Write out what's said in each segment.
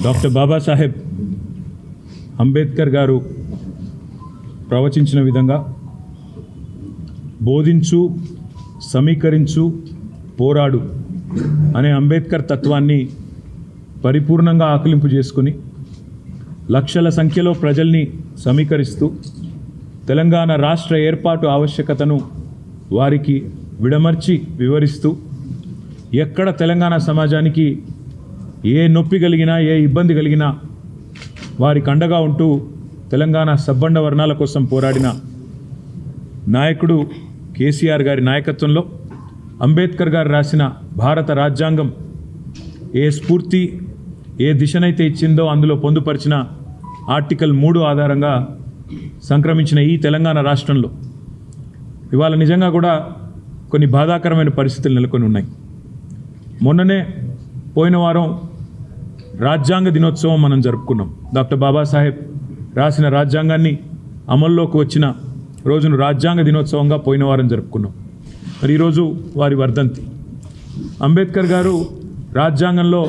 Doctor Babasaheb Ambedkar గారు ప్రవచించిన విధంగా బోధించు, సమీకరించు, పోరాడు అనే అంబేద్కర్ తత్వాన్ని పరిపూర్ణంగా ఆకలింపు చేసుకుని లక్షల సంఖ్యలో ప్రజల్ని సమీకరిస్తూ తెలంగాణ రాష్ట్ర ఏర్పాటు ఆవశ్యకతను వారికి విడమర్చి వివరిస్తూ ఎక్కడ తెలంగాణ సమాజానికి ఏ నొప్పి కలిగినా, ఏ ఇబ్బంది కలిగినా వారికి అండగా ఉంటూ తెలంగాణ సబ్బండ వర్ణాల కోసం పోరాడిన నాయకుడు కేసీఆర్ గారి నాయకత్వంలో అంబేద్కర్ గారు రాసిన భారత రాజ్యాంగం ఏ స్ఫూర్తి, ఏ దిశనైతే ఇచ్చిందో అందులో పొందుపరిచిన ఆర్టికల్ 3 ఆధారంగా సంక్రమించిన ఈ తెలంగాణ రాష్ట్రంలో ఇవాళ నిజంగా కూడా కొన్ని బాధాకరమైన పరిస్థితులు నెలకొని ఉన్నాయి. మొన్ననే పోయిన వారం రాజ్యాంగ దినోత్సవం మనం జరుపుకున్నాం. డాక్టర్ బాబాసాహెబ్ రాసిన రాజ్యాంగాన్ని అమల్లోకి వచ్చిన రోజును రాజ్యాంగ దినోత్సవంగా పోయిన వారం జరుపుకున్నాం. మరి ఈరోజు వారి వర్ధంతి. అంబేద్కర్ గారు రాజ్యాంగంలో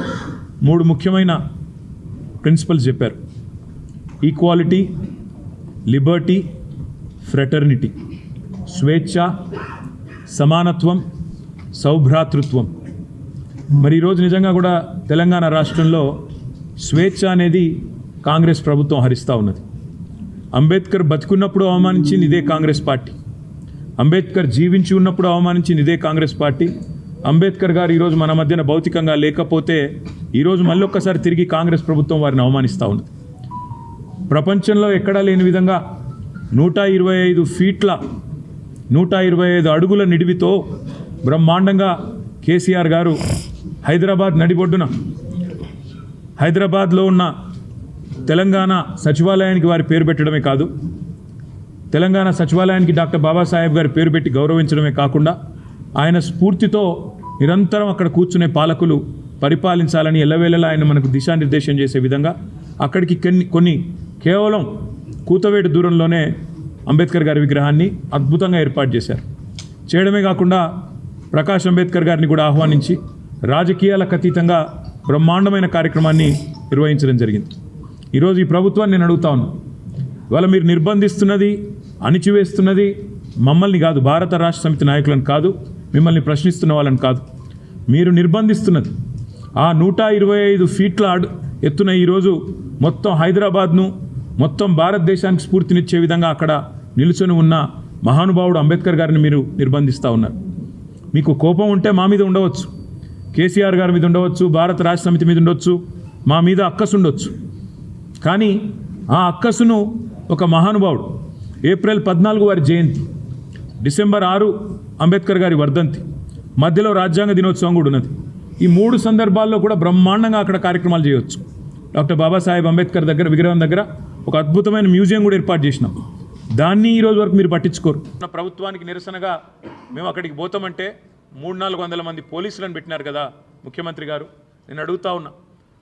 3 ముఖ్యమైన ప్రిన్సిపల్స్ చెప్పారు: ఈక్వాలిటీ, లిబర్టీ, ఫ్రెటర్నిటీ. స్వేచ్ఛ, సమానత్వం, సౌభ్రాతృత్వం. మరి ఈరోజు నిజంగా కూడా తెలంగాణ రాష్ట్రంలో స్వేచ్ఛ అనేది కాంగ్రెస్ ప్రభుత్వం హరిస్తూ ఉన్నది. అంబేద్కర్ బతికున్నప్పుడు అవమానించింది ఇదే కాంగ్రెస్ పార్టీ. అంబేద్కర్ జీవించి ఉన్నప్పుడు అవమానించింది ఇదే కాంగ్రెస్ పార్టీ. అంబేద్కర్ గారు ఈరోజు మన మధ్యన భౌతికంగా లేకపోతే ఈరోజు మళ్ళొక్కసారి తిరిగి కాంగ్రెస్ ప్రభుత్వం వారిని అవమానిస్తూ ఉన్నది. ప్రపంచంలో ఎక్కడా లేని విధంగా 125 ఫీట్ల 125 అడుగుల నిడివితో బ్రహ్మాండంగా కేసీఆర్ గారు హైదరాబాద్ నడిబొడ్డున హైదరాబాద్లో ఉన్న తెలంగాణ సచివాలయానికి వారి పేరు పెట్టడమే కాదు, తెలంగాణ సచివాలయానికి డాక్టర్ బాబాసాహెబ్ గారి పేరు పెట్టి గౌరవించడమే కాకుండా ఆయన స్ఫూర్తితో నిరంతరం అక్కడ కూర్చునే పాలకులు పరిపాలించాలని ఎల్లవేళలా ఆయన మనకు దిశానిర్దేశం చేసే విధంగా అక్కడికి కొన్ని కేవలం కూతవేటు దూరంలోనే అంబేద్కర్ గారి విగ్రహాన్ని అద్భుతంగా ఏర్పాటు చేశారు. చేయడమే కాకుండా ప్రకాష్ అంబేద్కర్ గారిని కూడా ఆహ్వానించి రాజకీయాలకు అతీతంగా బ్రహ్మాండమైన కార్యక్రమాన్ని నిర్వహించడం జరిగింది. ఈరోజు ఈ ప్రభుత్వాన్ని నేను అడుగుతా ఉన్నాను, ఇవాళ మీరు నిర్బంధిస్తున్నది, అణిచివేస్తున్నది మమ్మల్ని కాదు, భారత రాష్ట్ర సమితి నాయకులను కాదు, మిమ్మల్ని ప్రశ్నిస్తున్న వాళ్ళని కాదు. మీరు నిర్బంధిస్తున్నది ఆ 125 ఫీట్ల ఎత్తున ఈరోజు మొత్తం హైదరాబాద్ను, మొత్తం భారతదేశానికి స్ఫూర్తినిచ్చే విధంగా అక్కడ నిలుచొని ఉన్న మహానుభావుడు అంబేద్కర్ గారిని మీరు నిర్బంధిస్తూ ఉన్నారు. మీకు కోపం ఉంటే మా మీద ఉండవచ్చు, కేసీఆర్ గారి మీద ఉండవచ్చు, భారత రాష్ట్ర సమితి మీద ఉండొచ్చు, మా మీద అక్కసు ఉండొచ్చు. కానీ ఆ అక్కసును ఒక మహానుభావుడు ఏప్రిల్ 14 వారి జయంతి, డిసెంబర్ 6 అంబేద్కర్ గారి వర్ధంతి, మధ్యలో రాజ్యాంగ దినోత్సవం కూడా ఉన్నది. ఈ 3 సందర్భాల్లో కూడా బ్రహ్మాండంగా అక్కడ కార్యక్రమాలు చేయవచ్చు. డాక్టర్ బాబాసాహెబ్ అంబేద్కర్ దగ్గర విగ్రహం దగ్గర ఒక అద్భుతమైన మ్యూజియం కూడా ఏర్పాటు చేసినాం. దాన్ని ఈరోజు వరకు మీరు పట్టించుకోరు. ప్రభుత్వానికి నిరసనగా మేము అక్కడికి పోతామంటే 300-400 మంది పోలీసులను పెట్టినారు కదా ముఖ్యమంత్రి గారు. నేను అడుగుతా ఉన్నా,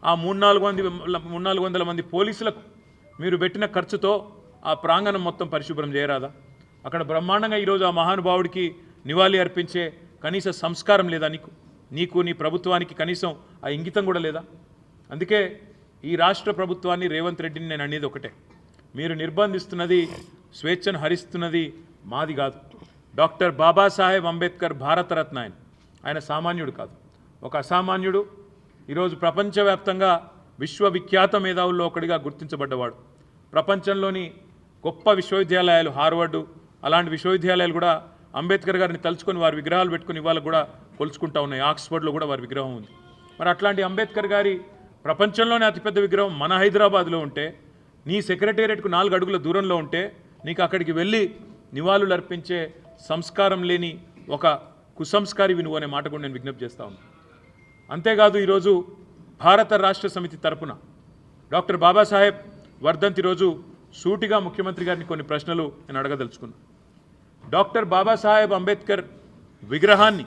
ఆ 300-400 మంది పోలీసులకు మీరు పెట్టిన ఖర్చుతో ఆ ప్రాంగణం మొత్తం పరిశుభ్రం చేయరాదా? అక్కడ బ్రహ్మాండంగా ఈరోజు ఆ మహానుభావుడికి నివాళి అర్పించే కనీస సంస్కారం లేదా? నీకు నీ ప్రభుత్వానికి కనీసం ఆ ఇంగితం కూడా లేదా? అందుకే ఈ రాష్ట్ర ప్రభుత్వాన్ని, రేవంత్ రెడ్డిని నేను అనేది ఒకటే, మీరు నిర్బంధిస్తున్నది, స్వేచ్ఛను హరిస్తున్నది మాది కాదు. డాక్టర్ బాబాసాహెబ్ అంబేద్కర్ భారతరత్న. ఆయన సామాన్యుడు కాదు, ఒక అసామాన్యుడు. ఈరోజు ప్రపంచవ్యాప్తంగా విశ్వవిఖ్యాత మేధావుల్లో ఒకటిగా గుర్తించబడ్డవాడు. ప్రపంచంలోని గొప్ప విశ్వవిద్యాలయాలు, హార్వర్డు అలాంటి విశ్వవిద్యాలయాలు కూడా అంబేద్కర్ గారిని తలుచుకొని వారి విగ్రహాలు పెట్టుకుని ఇవాళ కూడా కొలుచుకుంటా ఉన్నాయి. ఆక్స్ఫర్డ్లో కూడా వారి విగ్రహం ఉంది. మరి అట్లాంటి అంబేద్కర్ గారి ప్రపంచంలోనే అతిపెద్ద విగ్రహం మన హైదరాబాద్లో ఉంటే, నీ సెక్రటేరియట్కు 4 అడుగుల దూరంలో ఉంటే, నీకు అక్కడికి వెళ్ళి నివాళులు అర్పించే సంస్కారం లేని ఒక కుసంస్కారి నువ్వు అనే మాట కూడా నేను విజ్ఞప్తి చేస్తా ఉన్నాను. అంతేకాదు, ఈరోజు భారత రాష్ట్ర సమితి తరపున డాక్టర్ బాబాసాహెబ్ వర్ధంతి రోజు సూటిగా ముఖ్యమంత్రి గారిని కొన్ని ప్రశ్నలు నేను అడగదలుచుకున్నాను. డాక్టర్ బాబాసాహెబ్ అంబేద్కర్ విగ్రహాన్ని,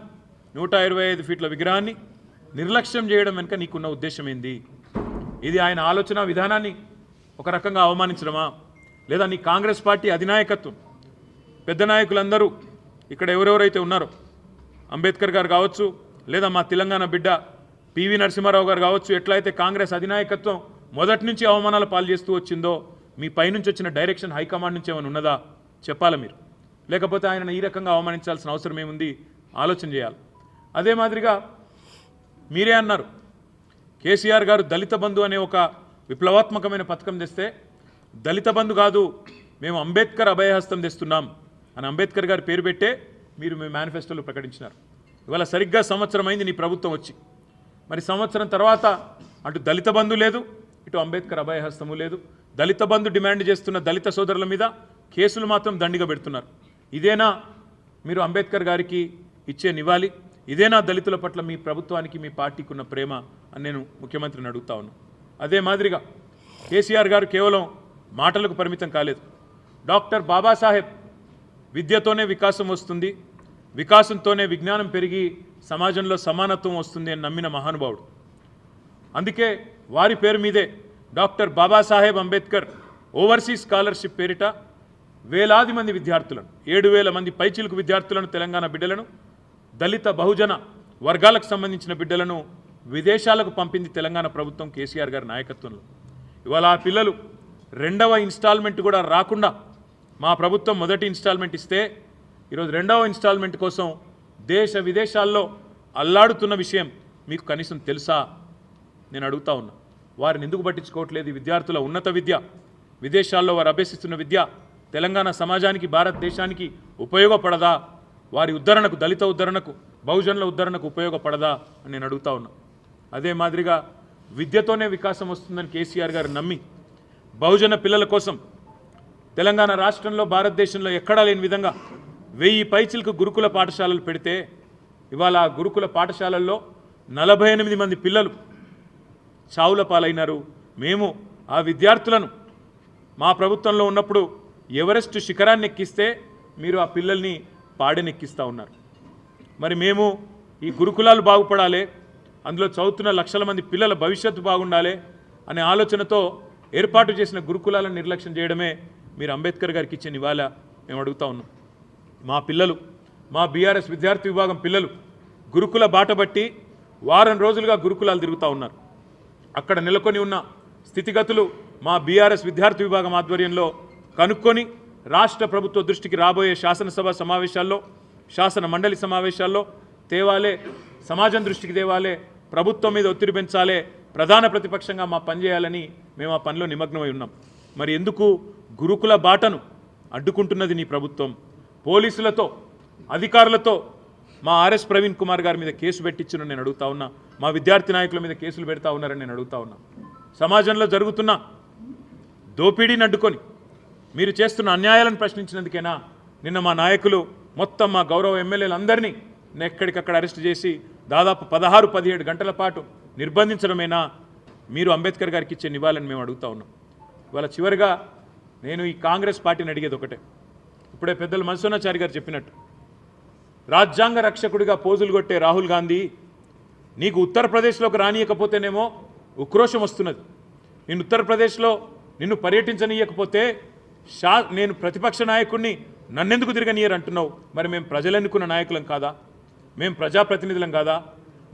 125 ఫీట్ల విగ్రహాన్ని నిర్లక్ష్యం చేయడం వెనుక నీకున్న ఉద్దేశం ఏంది? ఇది ఆయన ఆలోచన విధానాన్ని ఒక రకంగా అవమానించడమా, లేదా నీ కాంగ్రెస్ పార్టీ అధినాయకత్వం, పెద్ద నాయకులందరూ ఇక్కడ ఎవరెవరైతే ఉన్నారో, అంబేద్కర్ గారు కావచ్చు, లేదా మా తెలంగాణ బిడ్డ పివి నరసింహారావు గారు కావచ్చు, ఎట్లయితే కాంగ్రెస్ అధినాయకత్వం మొదటి నుంచి అవమానాల పాలు చేస్తూ వచ్చిందో మీ పైనుంచి వచ్చిన డైరెక్షన్ హైకమాండ్ నుంచి ఏమైనా ఉన్నదా చెప్పాలి మీరు. లేకపోతే ఆయన ఈ రకంగా అవమానించాల్సిన అవసరం ఏముంది ఆలోచన చేయాలి. అదే మాదిరిగా మీరే అన్నారు కేసీఆర్ గారు దళిత బంధు అనే ఒక విప్లవాత్మకమైన పథకం తెస్తే దళిత బంధు కాదు మేము అంబేద్కర్ అభయహస్తం తెస్తున్నాం అని అంబేద్కర్ గారి పేరు పెట్టే మీరు మీ మేనిఫెస్టోలో ప్రకటించినారు. ఇవాళ సరిగ్గా సంవత్సరం అయింది నీ ప్రభుత్వం వచ్చి. మరి సంవత్సరం తర్వాత అటు దళిత బంధు లేదు, ఇటు అంబేద్కర్ అభయహస్తము లేదు. దళిత బంధు డిమాండ్ చేస్తున్న దళిత సోదరుల మీద కేసులు మాత్రం దండిగా పెడుతున్నారు. ఇదేనా మీరు అంబేద్కర్ గారికి ఇచ్చే నివాళి? ఇదేనా దళితుల పట్ల మీ ప్రభుత్వానికి మీ పార్టీకి ఉన్న ప్రేమ అని నేను ముఖ్యమంత్రిని అడుగుతా ఉన్నాను. అదే మాదిరిగా కేసీఆర్ గారు కేవలం మాటలకు పరిమితం కాలేదు. డాక్టర్ బాబాసాహెబ్ విద్యతోనే వికాసం వస్తుంది, వికాసంతోనే విజ్ఞానం పెరిగి సమాజంలో సమానత్వం వస్తుంది అని నమ్మిన మహానుభావుడు. అందుకే వారి పేరు మీదే doctor Babasaheb Ambedkar overseas scholarship పేరిట వేలాది మంది విద్యార్థులను 7,000 మంది పైచిలుకు విద్యార్థులను, తెలంగాణ బిడ్డలను, దళిత బహుజన వర్గాలకు సంబంధించిన బిడ్డలను విదేశాలకు పంపింది తెలంగాణ ప్రభుత్వం కేసీఆర్ గారి నాయకత్వంలో. ఇవాళ ఆ పిల్లలు రెండవ ఇన్స్టాల్మెంట్ కూడా రాకుండా మా ప్రభుత్వం మొదటి ఇన్స్టాల్మెంట్ ఇస్తే ఈరోజు రెండవ ఇన్స్టాల్మెంట్ కోసం దేశ విదేశాల్లో అల్లాడుతున్న విషయం మీకు కనీసం తెలుసా నేను అడుగుతా ఉన్నా. వారిని ఎందుకు పట్టించుకోవట్లేదు? విద్యార్థుల ఉన్నత విద్య, విదేశాల్లో వారు అభ్యసిస్తున్న విద్య తెలంగాణ సమాజానికి, భారతదేశానికి ఉపయోగపడదా? వారి ఉద్ధరణకు, దళిత ఉద్ధరణకు, బహుజనుల ఉద్ధరణకు ఉపయోగపడదా అని నేను అడుగుతా ఉన్నా. అదే మాదిరిగా విద్యతోనే వికాసం వస్తుందని కేసీఆర్ గారు నమ్మి బహుజన పిల్లల కోసం తెలంగాణ రాష్ట్రంలో, భారతదేశంలో ఎక్కడా లేని విధంగా 1000 పైచిలకు గురుకుల పాఠశాలలు పెడితే ఇవాళ ఆ గురుకుల పాఠశాలల్లో 48 మంది పిల్లలు చావుల పాలైనారు. మేము ఆ విద్యార్థులను మా ప్రభుత్వంలో ఉన్నప్పుడు ఎవరెస్ట్ శిఖరాన్ని ఎక్కిస్తే మీరు ఆ పిల్లల్ని పాడెనెక్కిస్తూ ఉన్నారు. మరి మేము ఈ గురుకులాలు బాగుపడాలి, అందులో చదువుతున్న లక్షల మంది పిల్లల భవిష్యత్తు బాగుండాలి అనే ఆలోచనతో ఏర్పాటు చేసిన గురుకులాలను నిర్లక్ష్యం చేయడమే మీరు అంబేద్కర్ గారికి ఇచ్చే నివాళ మేము అడుగుతా ఉన్నాం. మా పిల్లలు, మా బీఆర్ఎస్ విద్యార్థి విభాగం పిల్లలు గురుకుల బాట బట్టి వారం రోజులుగా గురుకులాలు తిరుగుతూ ఉన్నారు. అక్కడ నెలకొని ఉన్న స్థితిగతులు మా బీఆర్ఎస్ విద్యార్థి విభాగం ఆధ్వర్యంలో కనుక్కొని రాష్ట్ర ప్రభుత్వ దృష్టికి రాబోయే శాసనసభ సమావేశాల్లో, శాసన మండలి సమావేశాల్లో తేవాలే, సమాజం దృష్టికి తేవాలే, ప్రభుత్వం మీద ఒత్తిడి పెంచాలే, ప్రధాన ప్రతిపక్షంగా మా పనిచేయాలని మేము ఆ పనిలో నిమగ్నమై ఉన్నాం. మరి ఎందుకు గురుకుల బాటను అడ్డుకుంటున్నది నీ ప్రభుత్వం? పోలీసులతో, అధికారులతో మా ఆర్ఎస్ ప్రవీణ్ కుమార్ గారి మీద కేసు పెట్టించిన నేను అడుగుతా ఉన్నా. మా విద్యార్థి నాయకుల మీద కేసులు పెడతా ఉన్నారని నేను అడుగుతా ఉన్నా. సమాజంలో జరుగుతున్న దోపిడీని అడ్డుకొని మీరు చేస్తున్న అన్యాయాలను ప్రశ్నించినందుకేనా నిన్న మా నాయకులు మొత్తం మా గౌరవ ఎమ్మెల్యేలందరినీ ఎక్కడికక్కడ అరెస్ట్ చేసి దాదాపు 16-17 గంటల పాటు నిర్బంధించడమేనా మీరు అంబేద్కర్ గారికి ఇచ్చే నివాళని మేము అడుగుతా ఉన్నాం. ఇవాళ చివరిగా నేను ఈ కాంగ్రెస్ పార్టీని అడిగేది ఒకటే. ఇప్పుడే పెద్దలు మన్సూనాచారి గారు చెప్పినట్టు రాజ్యాంగ రక్షకుడిగా పోజులు కొట్టే రాహుల్ గాంధీ నీకు ఉత్తరప్రదేశ్లోకి రానియకపోతేనేమో ఉక్రోషం వస్తున్నది. నేను ఉత్తరప్రదేశ్లో నిన్ను పర్యటించనీయకపోతే నేను ప్రతిపక్ష నాయకుడిని నన్నెందుకు తిరగనీయరు అంటున్నావు. మరి మేము ప్రజలు ఎన్నుకున్న నాయకులం కాదా? మేము ప్రజాప్రతినిధులం కాదా?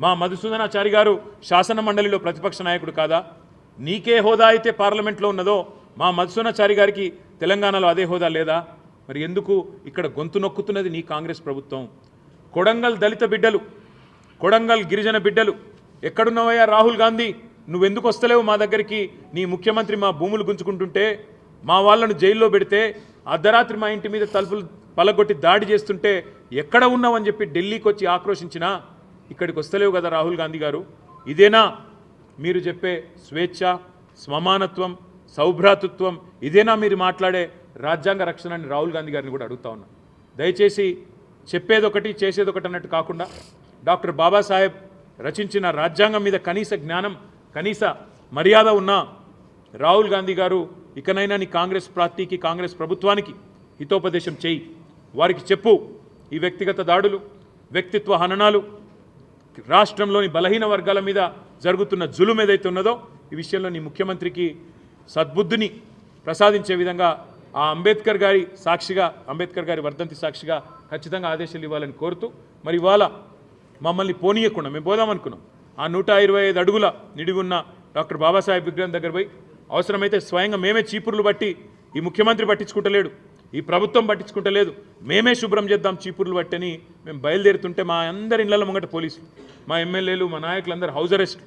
మా మధుసూదనాచారి గారు శాసన మండలిలో ప్రతిపక్ష నాయకుడు కాదా? నీకే హోదా అయితే పార్లమెంట్లో ఉన్నదో మా మధుసూదనాచారి గారికి తెలంగాణలో అదే హోదా లేదా? మరి ఎందుకు ఇక్కడ గొంతు నొక్కుతున్నది నీ కాంగ్రెస్ ప్రభుత్వం? కొడంగల్ దళిత బిడ్డలు, కొడంగల్ గిరిజన బిడ్డలు ఎక్కడున్నావయ్యా రాహుల్ గాంధీ? నువ్వెందుకు వస్తలేవు మా దగ్గరికి? నీ ముఖ్యమంత్రి మా భూములు గుంజుకుంటుంటే, మా వాళ్ళను జైల్లో పెడితే, అర్ధరాత్రి మా ఇంటి మీద తలుపులు పలగొట్టి దాడి చేస్తుంటే ఎక్కడ ఉన్నావని చెప్పి ఢిల్లీకి వచ్చి ఆక్రోశించినా ఇక్కడికి వస్తలేవు కదా రాహుల్ గాంధీ గారు? ఇదేనా మీరు చెప్పే స్వేచ్ఛ, సమానత్వం, సౌభ్రాతృత్వం? ఇదేనా మీరు మాట్లాడే రాజ్యాంగ రక్షణ అని రాహుల్ గాంధీ గారిని కూడా అడుగుతా ఉన్నా. దయచేసి చెప్పేదొకటి చేసేదొకటి అన్నట్టు కాకుండా డాక్టర్ బాబాసాహెబ్ రచించిన రాజ్యాంగం మీద కనీస జ్ఞానం, కనీస మర్యాద ఉన్న రాహుల్ గాంధీ గారు ఇకనైనా నీ కాంగ్రెస్ పార్టీకి, కాంగ్రెస్ ప్రభుత్వానికి హితోపదేశం చేయి. వారికి చెప్పు, ఈ వ్యక్తిగత దాడులు, వ్యక్తిత్వ హననాలు, రాష్ట్రంలోని బలహీన వర్గాల మీద జరుగుతున్న జులుం ఏదైతే ఉన్నదో ఈ విషయంలో నీ ముఖ్యమంత్రికి సద్బుద్ధిని ప్రసాదించే విధంగా ఆ అంబేద్కర్ గారి సాక్షిగా, అంబేద్కర్ గారి వర్ధంతి సాక్షిగా ఖచ్చితంగా ఆదేశాలు ఇవ్వాలని కోరుతూ, మరి ఇవాళ మమ్మల్ని పోనీయకుండా మేము పోదామనుకున్నాం, ఆ 125 అడుగుల నిడివి ఉన్న డాక్టర్ బాబాసాహెబ్ విగ్రహం దగ్గర పోయి అవసరమైతే స్వయంగా మేమే చీపుర్లు బట్టి, ఈ ముఖ్యమంత్రి పట్టించుకుంటలేడు, ఈ ప్రభుత్వం పట్టించుకుంటలేదు, మేమే శుభ్రం చేద్దాం చీపుర్లు బట్టని మేము బయలుదేరుతుంటే మా అందరి ఇళ్ల ముంగట పోలీసులు, మా ఎమ్మెల్యేలు, మా నాయకులందరూ హౌస్ అరెస్ట్.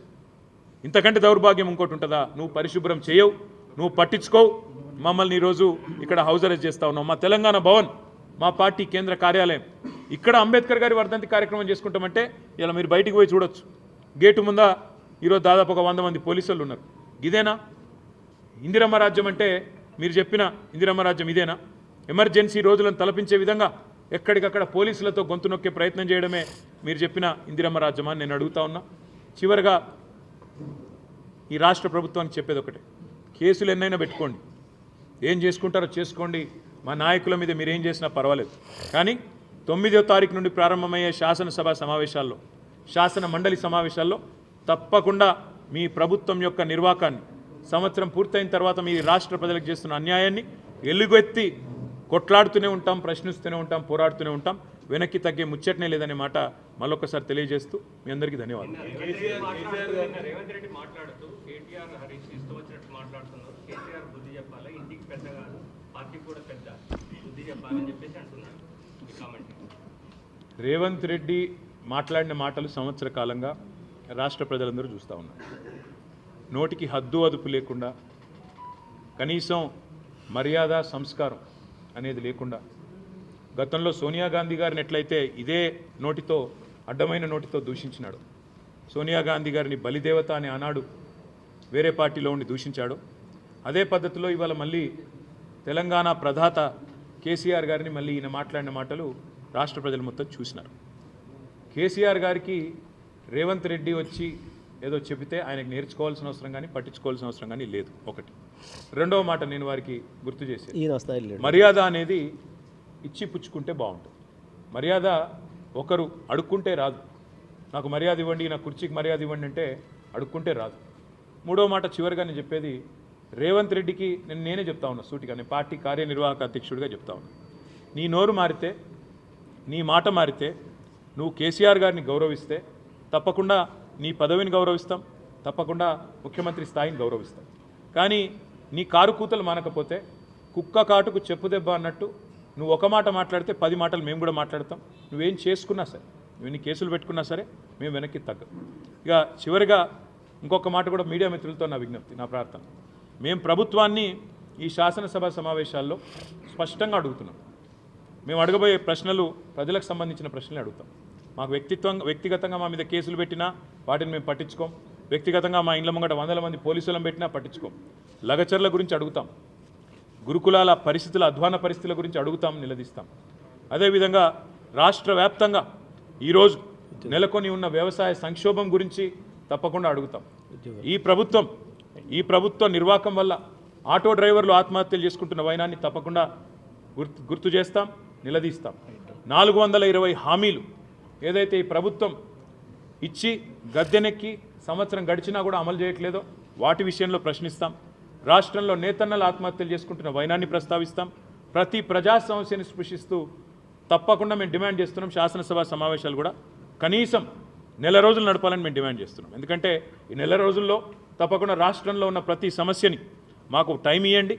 ఇంతకంటే దౌర్భాగ్యం ఇంకోటి ఉంటుందా? నువ్వు పరిశుభ్రం చేయవు, నువ్వు పట్టించుకోవు, మమ్మల్ని ఈరోజు ఇక్కడ హౌస్ అరెస్ట్ చేస్తూ ఉన్నావు. మా తెలంగాణ భవన్, మా పార్టీ కేంద్ర కార్యాలయం, ఇక్కడ అంబేద్కర్ గారి వర్ధంతి కార్యక్రమం చేసుకుంటామంటే ఇలా మీరు బయటికి పోయి చూడొచ్చు. గేటు ముందా ఈరోజు దాదాపు ఒక 100 మంది పోలీసులు ఉన్నారు. ఇదేనా ఇందిరమ్మ రాజ్యం అంటే? మీరు చెప్పిన ఇందిరమ్మ రాజ్యం ఇదేనా? ఎమర్జెన్సీ రోజులను తలపించే విధంగా ఎక్కడికక్కడ పోలీసులతో గొంతు నొక్కే ప్రయత్నం చేయడమే మీరు చెప్పిన ఇందిరమ్మ రాజ్యమా అని నేను అడుగుతా ఉన్నా. చివరిగా ఈ రాష్ట్ర ప్రభుత్వానికి చెప్పేది ఒకటే, కేసులు ఎన్నైనా పెట్టుకోండి, ఏం చేసుకుంటారో చేసుకోండి, మా నాయకుల మీద మీరు ఏం చేసినా పర్వాలేదు. కానీ 9వ తారీఖు నుండి ప్రారంభమయ్యే శాసనసభ సమావేశాల్లో, శాసన మండలి సమావేశాల్లో తప్పకుండా మీ ప్రభుత్వం యొక్క నిర్వాకాన్ని, సంవత్సరం పూర్తయిన తర్వాత మీ రాష్ట్ర ప్రజలకు చేస్తున్న అన్యాయాన్ని ఎలుగెత్తి కొట్లాడుతూనే ఉంటాం, ప్రశ్నిస్తూనే ఉంటాం, పోరాడుతూనే ఉంటాం. వెనక్కి తగ్గే ముచ్చటనే లేదనే మాట మళ్ళొక్కసారి తెలియజేస్తూ మీ అందరికీ ధన్యవాదాలు. రేవంత్ రెడ్డి మాట్లాడుతూ కేటీఆర్ హరీష్ ఇష్టం వచ్చినట్టు మాట్లాడుతున్నారు, కేటీఆర్ బుద్ధి చెప్పాలి, ఇంటికి పెద్ద కాదు పార్టీకి కూడా పెద్ద బుద్ధి చెప్పాలని చెప్పేసి అంటున్నారు. ఈ కామెంట్ రేవంత్ రెడ్డి మాట్లాడిన మాటలు సంవత్సర కాలంగా రాష్ట్ర ప్రజలందరూ చూస్తూ ఉన్నారు. నోటికి హద్దు అదుపు లేకుండా, కనీసం మర్యాద సంస్కారం అనేది లేకుండా, గతంలో సోనియా గాంధీ గారిని ఎట్లయితే ఇదే నోటితో, అడ్డమైన నోటితో దూషించినాడు, సోనియా గాంధీ గారిని బలిదేవత అని ఆనాడు వేరే పార్టీలో ఉండి దూషించాడు, అదే పద్ధతిలో ఇవాళ మళ్ళీ తెలంగాణ ప్రధాత కేసీఆర్ గారిని మళ్ళీ ఈయన మాట్లాడిన మాటలు రాష్ట్ర ప్రజలు మొత్తం చూసినారు. కేసీఆర్ గారికి రేవంత్ రెడ్డి వచ్చి ఏదో చెబితే ఆయనకు నేర్చుకోవాల్సిన అవసరం కానీ పట్టించుకోవాల్సిన అవసరం కానీ లేదు. ఒకటి. రెండవ మాట నేను వారికి గుర్తు చేసేది, మర్యాద అనేది ఇచ్చి పుచ్చుకుంటే బాగుంటుంది. మర్యాద ఒకరు అడుక్కుంటే రాదు. నాకు మర్యాద ఇవ్వండి, నా కుర్చీకి మర్యాద ఇవ్వండి అంటే అడుక్కుంటే రాదు. మూడో మాట చివరిగా నేను చెప్పేది, రేవంత్ రెడ్డికి నేనే చెప్తా ఉన్నా సూటిగా, నేను పార్టీ కార్యనిర్వాహక అధ్యక్షుడిగా చెప్తా ఉన్నా, నీ నోరు మారితే, నీ మాట మారితే, నువ్వు కేసీఆర్ గారిని గౌరవిస్తే తప్పకుండా నీ పదవిని గౌరవిస్తాం, తప్పకుండా ముఖ్యమంత్రి స్థాయిని గౌరవిస్తాం. కానీ నీ కారు కూతలు మానకపోతే కుక్క కాటుకు చెప్పు దెబ్బ అన్నట్టు నువ్వు ఒక మాట మాట్లాడితే 10 మాటలు మేము కూడా మాట్లాడతాం. నువ్వేం చేసుకున్నా సరే, నువ్వు ఎన్ని కేసులు పెట్టుకున్నా సరే మేము వెనక్కి తగ్గం. ఇక చివరిగా ఇంకొక మాట కూడా మీడియా మిత్రులతో నా విజ్ఞప్తి, నా ప్రార్థన, మేము ప్రభుత్వాన్ని ఈ శాసనసభ సమావేశాల్లో స్పష్టంగా అడుగుతున్నాం. మేము అడగబోయే ప్రశ్నలు ప్రజలకు సంబంధించిన ప్రశ్నలే అడుగుతాం. మాకు వ్యక్తిగతంగా మా మీద కేసులు పెట్టినా వాటిని మేము పట్టించుకోం, వ్యక్తిగతంగా మా ఇండ్ల ముంగట 100 మంది పోలీసులను పెట్టినా పట్టించుకోం. లగచర్ల గురించి అడుగుతాం, గురుకులాల పరిస్థితుల, అధ్వాన పరిస్థితుల గురించి అడుగుతాం, నిలదీస్తాం. అదేవిధంగా రాష్ట్ర వ్యాప్తంగా ఈరోజు నెలకొని ఉన్న వ్యవసాయ సంక్షోభం గురించి తప్పకుండా అడుగుతాం. ఈ ప్రభుత్వ నిర్వాకం వల్ల ఆటో డ్రైవర్లు ఆత్మహత్యలు చేసుకుంటున్న వైనాన్ని తప్పకుండా గుర్తు చేస్తాం, నిలదీస్తాం. 420 హామీలు ఏదైతే ఈ ప్రభుత్వం ఇచ్చి గద్దెనెక్కి సంవత్సరం గడిచినా కూడా అమలు చేయట్లేదో వాటి విషయంలో ప్రశ్నిస్తాం. రాష్ట్రంలో నేతన్నలు ఆత్మహత్యలు చేసుకుంటున్న వైనాన్ని ప్రస్తావిస్తాం. ప్రతి ప్రజా సమస్యని స్పృశిస్తూ తప్పకుండా మేము డిమాండ్ చేస్తున్నాం, శాసనసభ సమావేశాలు కూడా కనీసం నెల రోజులు నడపాలని మేము డిమాండ్ చేస్తున్నాం. ఎందుకంటే ఈ నెల రోజుల్లో తప్పకుండా రాష్ట్రంలో ఉన్న ప్రతి సమస్యని మాకు టైం ఇవ్వండి,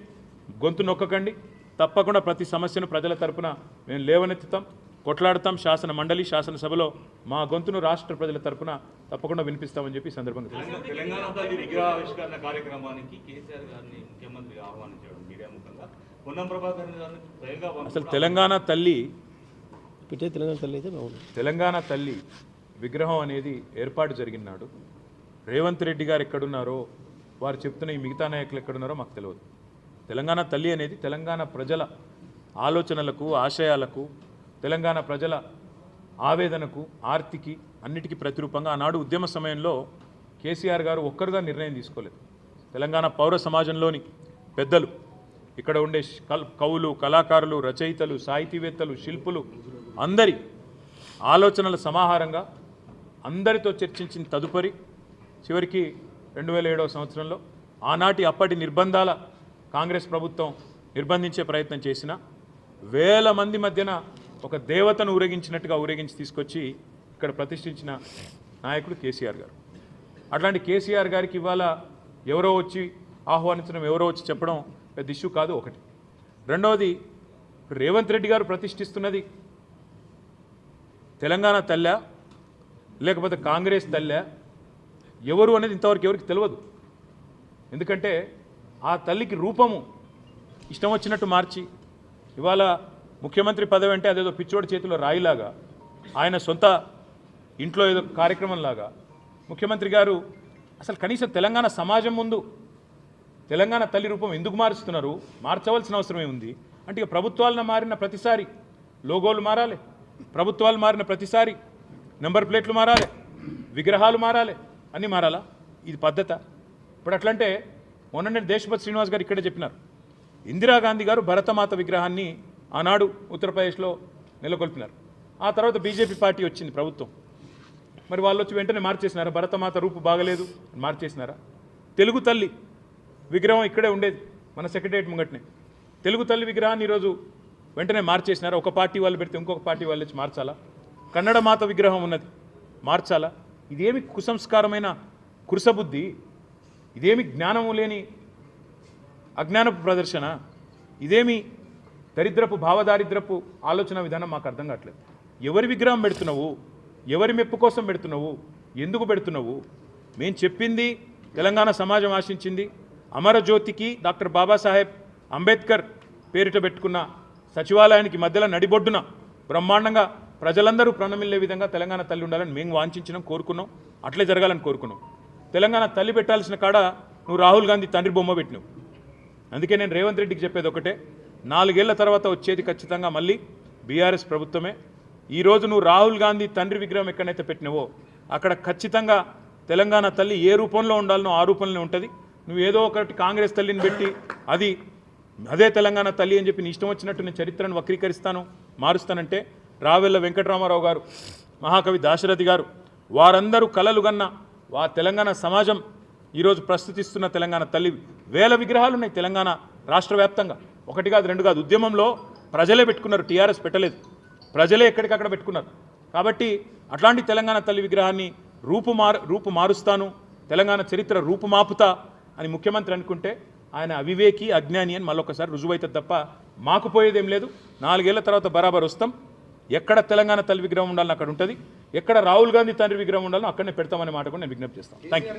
గొంతు నొక్కకండి, తప్పకుండా ప్రతి సమస్యను ప్రజల తరపున మేము లేవనెత్తుతాం, కొట్లాడతాం. శాసన మండలి, శాసనసభలో మా గొంతును రాష్ట్ర ప్రజల తరపున తప్పకుండా వినిపిస్తామని చెప్పి సందర్భంగా తెలంగాణ తల్లి విగ్రహావిష్కరణ కార్యక్రమానికి కేసీఆర్ గారిని ముఖ్యమంత్రి ఆహ్వానించడం మీడియా ముఖంగా, పొన్నం ప్రభాకర్ గారిని స్వయంగా అసలు తెలంగాణ తల్లి అయితే తెలంగాణ తల్లి విగ్రహం అనేది ఏర్పాటు జరిగిన నాడు రేవంత్ రెడ్డి గారు ఎక్కడున్నారో, వారు చెప్తున్న ఈ మిగతా నాయకులు ఎక్కడున్నారో మాకు తెలియదు. తెలంగాణ తల్లి అనేది తెలంగాణ ప్రజల ఆలోచనలకు, ఆశయాలకు, తెలంగాణ ప్రజల ఆవేదనకు, ఆర్తికి, అన్నిటికీ ప్రతిరూపంగా ఆనాడు ఉద్యమ సమయంలో కేసీఆర్ గారు ఒక్కరుగా నిర్ణయం తీసుకోలేదు. తెలంగాణ పౌర సమాజంలోని పెద్దలు, ఇక్కడ ఉండే కవులు, కళాకారులు, రచయితలు, సాహితీవేత్తలు, శిల్పులు అందరి ఆలోచనల సమాహారంగా అందరితో చర్చించిన తదుపరి చివరికి 2007వ సంవత్సరంలో ఆనాటి అప్పటి నిర్బంధాల కాంగ్రెస్ ప్రభుత్వం నిర్బంధించే ప్రయత్నం చేసిన వేల మంది మధ్యన ఒక దేవతను ఊరేగించినట్టుగా ఊరేగించి తీసుకొచ్చి ఇక్కడ ప్రతిష్ఠించిన నాయకుడు కేసీఆర్ గారు. అట్లాంటి కేసీఆర్ గారికి ఇవాళ ఎవరో వచ్చి ఆహ్వానించడం, ఎవరో వచ్చి చెప్పడం పెద్ద ఇష్యూ కాదు. ఒకటి. రెండవది, రేవంత్ రెడ్డి గారు ప్రతిష్ఠిస్తున్నది తెలంగాణ తల్లా లేకపోతే కాంగ్రెస్ తల్లా ఎవరు అనేది ఇంతవరకు ఎవరికి తెలియదు. ఎందుకంటే ఆ తల్లికి రూపము ఇష్టం వచ్చినట్టు మార్చి ఇవాళ ముఖ్యమంత్రి పదవి అంటే అదేదో పిచ్చోడి చేతిలో రాయిలాగా, ఆయన సొంత ఇంట్లో ఏదో కార్యక్రమంలాగా ముఖ్యమంత్రి గారు అసలు కనీసం తెలంగాణ సమాజం ముందు తెలంగాణ తల్లి రూపం ఎందుకు మారుస్తున్నారు, మార్చవలసిన అవసరమే ఉంది అంటే ఇక ప్రభుత్వాలను మారిన ప్రతిసారి లోగోలు మారాలి, ప్రభుత్వాలు మారిన ప్రతిసారి నెంబర్ ప్లేట్లు మారాలి, విగ్రహాలు మారాలి, అన్నీ మారాలా? ఇది పద్ధత? ఇప్పుడు అట్లంటే మొన్ననే దేశపతి శ్రీనివాస్ గారు ఇక్కడే చెప్పినారు, ఇందిరాగాంధీ గారు భరతమాత విగ్రహాన్ని ఆనాడు ఉత్తరప్రదేశ్లో నెలకొల్పినారు. ఆ తర్వాత బీజేపీ పార్టీ వచ్చింది ప్రభుత్వం. మరి వాళ్ళు వచ్చి వెంటనే మార్చేసినారా? భరతమాత రూపు బాగలేదు మార్చేసినారా? తెలుగు తల్లి విగ్రహం ఇక్కడే ఉండేది మన సెక్రటరియట్ ముంగట్నే. తెలుగు తల్లి విగ్రహాన్ని ఈరోజు వెంటనే మార్చేసినారా? ఒక పార్టీ వాళ్ళు పెడితే ఇంకొక పార్టీ వాళ్ళు వచ్చి మార్చాలా? కన్నడ మాత విగ్రహం ఉన్నది మార్చాలా? ఇదేమి కుసంస్కారమైన కురుసబుద్ధి? ఇదేమి జ్ఞానము లేని అజ్ఞానపు ప్రదర్శన? ఇదేమి దరిద్రపు భావదారిద్రపు ఆలోచన విధానం? మాకు అర్థం కావట్లేదు. ఎవరి విగ్రహం పెడుతున్నావు? ఎవరి మెప్పు కోసం పెడుతున్నావు? ఎందుకు పెడుతున్నావు? మేము చెప్పింది తెలంగాణ సమాజం ఆశించింది. అమరజ్యోతికి డాక్టర్ బాబాసాహెబ్ అంబేద్కర్ పేరిట పెట్టుకున్న సచివాలయానికి మధ్యలో నడిబొడ్డున బ్రహ్మాండంగా ప్రజలందరూ ప్రణమిల్లే విధంగా తెలంగాణ తల్లి ఉండాలని మేము వాంఛించినాం, కోరుకున్నాం. అట్లే జరగాలని కోరుకున్నాం. తెలంగాణ తల్లి పెట్టాల్సిన కాడ నువ్వు రాహుల్ గాంధీ తండ్రి బొమ్మ పెట్టినావు. అందుకే నేను రేవంత్ రెడ్డికి చెప్పేది ఒకటే, 4 ఏళ్ల తర్వాత వచ్చేది ఖచ్చితంగా మళ్ళీ బీఆర్ఎస్ ప్రభుత్వమే. ఈరోజు నువ్వు రాహుల్ గాంధీ తండ్రి విగ్రహం ఎక్కడైతే పెట్టినావో అక్కడ ఖచ్చితంగా తెలంగాణ తల్లి ఏ రూపంలో ఉండాలనో ఆ రూపంలోనే ఉంటుంది. నువ్వు ఏదో ఒకటి కాంగ్రెస్ తల్లిని పెట్టి అదే తెలంగాణ తల్లి అని చెప్పి నీ ఇష్టం వచ్చినట్టు నేను చరిత్రను వక్రీకరిస్తాను, మారుస్తానంటే రావెల్ల వెంకటరామారావు గారు, మహాకవి దాశరథి గారు, వారందరూ కలలు గన్న తెలంగాణ సమాజం ఈరోజు ప్రస్తుతిస్తున్న తెలంగాణ తల్లి వేల విగ్రహాలు ఉన్నాయి తెలంగాణ రాష్ట్ర వ్యాప్తంగా. 1 కాదు 2 కాదు. ఉద్యమంలో ప్రజలే పెట్టుకున్నారు, టీఆర్ఎస్ పెట్టలేదు. ప్రజలే ఎక్కడికక్కడ పెట్టుకున్నారు. కాబట్టి అట్లాంటి తెలంగాణ తల్లి విగ్రహాన్ని రూపు మారుస్తాను, తెలంగాణ చరిత్ర రూపుమాపుతా అని ముఖ్యమంత్రి అనుకుంటే ఆయన అవివేకి, అజ్ఞాని అని మళ్ళొకసారి రుజువైతుంది తప్ప మాకు పోయేదేం లేదు. 4 ఏళ్ల తర్వాత బరాబర్ వస్తాం. ఎక్కడ తెలంగాణ తల్లి విగ్రహం ఉండాలని అక్కడ ఉంటుంది, ఎక్కడ రాహుల్ గాంధీ తండ్రి విగ్రహం ఉండాలని అక్కడనే పెడతామనే మాట కూడా నేను విజ్ఞప్తి చేస్తాను. Thank you.